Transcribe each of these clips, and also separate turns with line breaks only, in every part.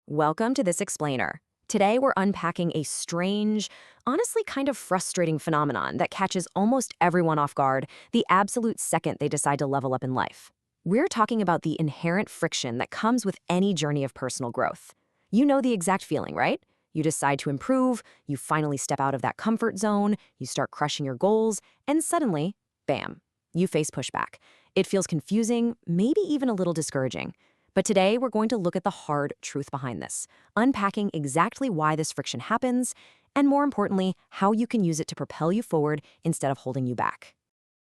Welcome to this explainer. Today we're unpacking a strange, honestly kind of frustrating phenomenon that catches almost everyone off guard the absolute second they decide to level up in life. We're talking about the inherent friction that comes with any journey of personal growth. You know the exact feeling, right? You decide to improve, you finally step out of that comfort zone, you start crushing your goals, and suddenly, bam, you face pushback. It feels confusing, maybe even a little discouraging. But today, we're going to look at the hard truth behind this, unpacking exactly why this friction happens, and more importantly, how you can use it to propel you forward instead of holding you back.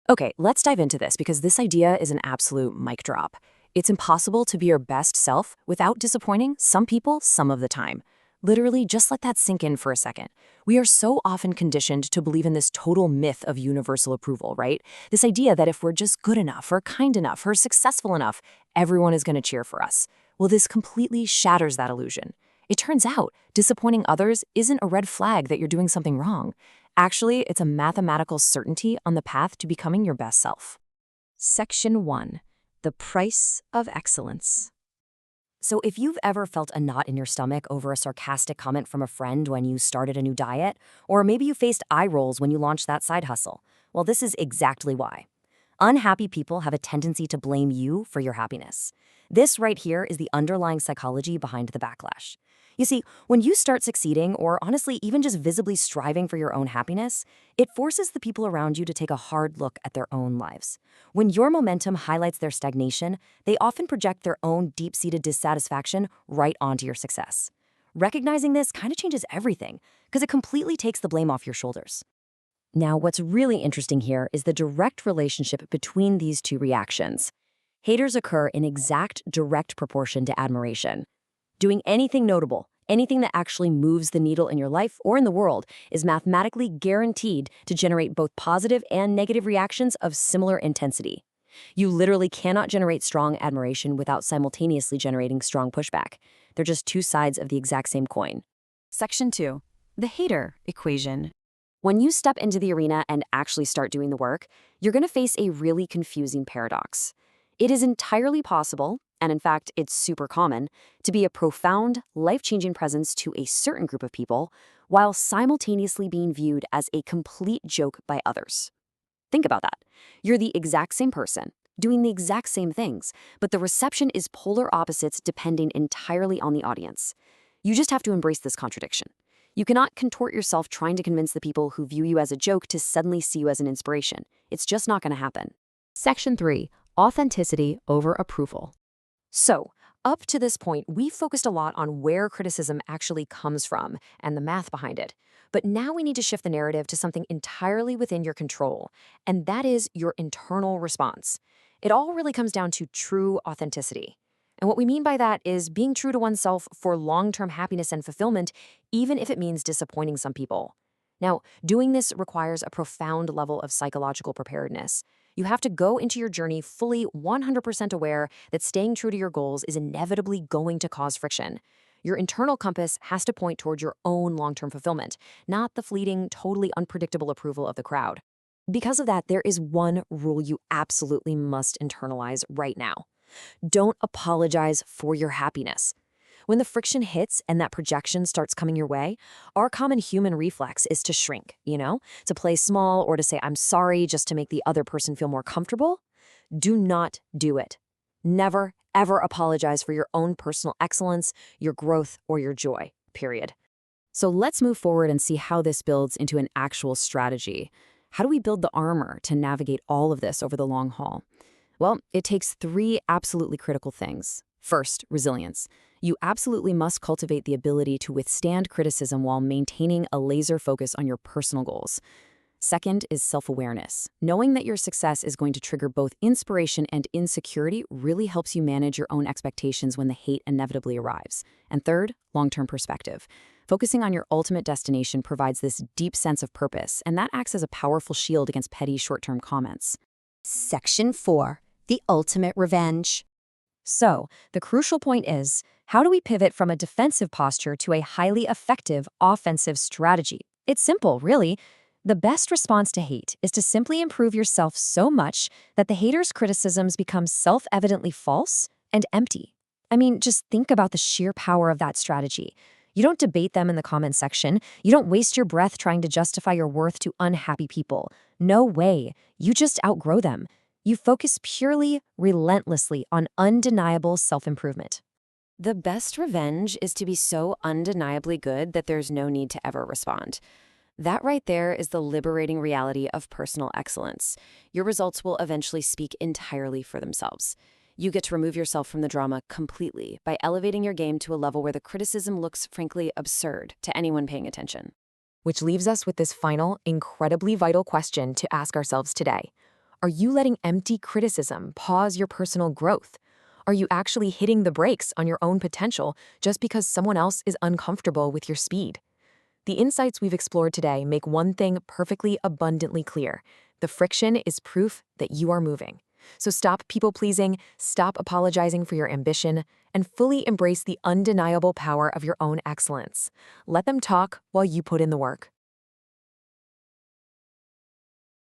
Okay, let's dive into this because this idea is an absolute mic drop. It's impossible to be your best self without disappointing some people some of the time. Literally, just let that sink in for a second. We are so often conditioned to believe in this total myth of universal approval, right? This idea that if we're just good enough or kind enough or successful enough, everyone is going to cheer for us. Well, this completely shatters that illusion. It turns out disappointing others isn't a red flag that you're doing something wrong. Actually, it's a mathematical certainty on the path to becoming your best self. Section 1. The price of excellence. So if you've ever felt a knot in your stomach over a sarcastic comment from a friend when you started a new diet, or maybe you faced eye rolls when you launched that side hustle, well, this is exactly why. Unhappy people have a tendency to blame you for your happiness. This right here is the underlying psychology behind the backlash. You see, when you start succeeding, or honestly even just visibly striving for your own happiness, it forces the people around you to take a hard look at their own lives. When your momentum highlights their stagnation, they often project their own deep-seated dissatisfaction right onto your success. Recognizing this kind of changes everything, because it completely takes the blame off your shoulders. Now, what's really interesting here is the direct relationship between these two reactions. Haters occur in exact direct proportion to admiration. Doing anything notable, anything that actually moves the needle in your life or in the world, is mathematically guaranteed to generate both positive and negative reactions of similar intensity. You literally cannot generate strong admiration without simultaneously generating strong pushback. They're just two sides of the exact same coin. Section 2. The hater equation. When you step into the arena and actually start doing the work, you're going to face a really confusing paradox. It is entirely possible, and in fact, it's super common, to be a profound, life-changing presence to a certain group of people while simultaneously being viewed as a complete joke by others. Think about that. You're the exact same person, doing the exact same things, but the reception is polar opposites depending entirely on the audience. You just have to embrace this contradiction. You cannot contort yourself trying to convince the people who view you as a joke to suddenly see you as an inspiration. It's just not going to happen. Section 3. Authenticity over approval. So, up to this point, we've focused a lot on where criticism actually comes from and the math behind it. But now we need to shift the narrative to something entirely within your control, and that is your internal response. It all really comes down to true authenticity. And what we mean by that is being true to oneself for long-term happiness and fulfillment, even if it means disappointing some people. Now, doing this requires a profound level of psychological preparedness. You have to go into your journey fully 100% aware that staying true to your goals is inevitably going to cause friction. Your internal compass has to point toward your own long-term fulfillment, not the fleeting, totally unpredictable approval of the crowd. Because of that, there is one rule you absolutely must internalize right now. Don't apologize for your happiness. When the friction hits and that projection starts coming your way, our common human reflex is to shrink, to play small or to say, I'm sorry, just to make the other person feel more comfortable. Do not do it. Never, ever apologize for your own personal excellence, your growth, or your joy, period. So let's move forward and see how this builds into an actual strategy. How do we build the armor to navigate all of this over the long haul? Well, it takes 3 absolutely critical things. First, resilience. You absolutely must cultivate the ability to withstand criticism while maintaining a laser focus on your personal goals. Second is self-awareness. Knowing that your success is going to trigger both inspiration and insecurity really helps you manage your own expectations when the hate inevitably arrives. And third, long-term perspective. Focusing on your ultimate destination provides this deep sense of purpose, and that acts as a powerful shield against petty short-term comments.
Section 4. The ultimate revenge.
So, the crucial point is, how do we pivot from a defensive posture to a highly effective offensive strategy? It's simple, really. The best response to hate is to simply improve yourself so much that the hater's criticisms become self-evidently false and empty. I mean, just think about the sheer power of that strategy. You don't debate them in the comments section. You don't waste your breath trying to justify your worth to unhappy people. No way. You just outgrow them. You focus purely, relentlessly on undeniable self-improvement. The best revenge is to be so undeniably good that there's no need to ever respond. That right there is the liberating reality of personal excellence. Your results will eventually speak entirely for themselves. You get to remove yourself from the drama completely by elevating your game to a level where the criticism looks, frankly, absurd to anyone paying attention. Which leaves us with this final, incredibly vital question to ask ourselves today. Are you letting empty criticism pause your personal growth? Are you actually hitting the brakes on your own potential just because someone else is uncomfortable with your speed? The insights we've explored today make one thing perfectly abundantly clear. The friction is proof that you are moving. So stop people-pleasing, stop apologizing for your ambition, and fully embrace the undeniable power of your own excellence. Let them talk while you put in the work.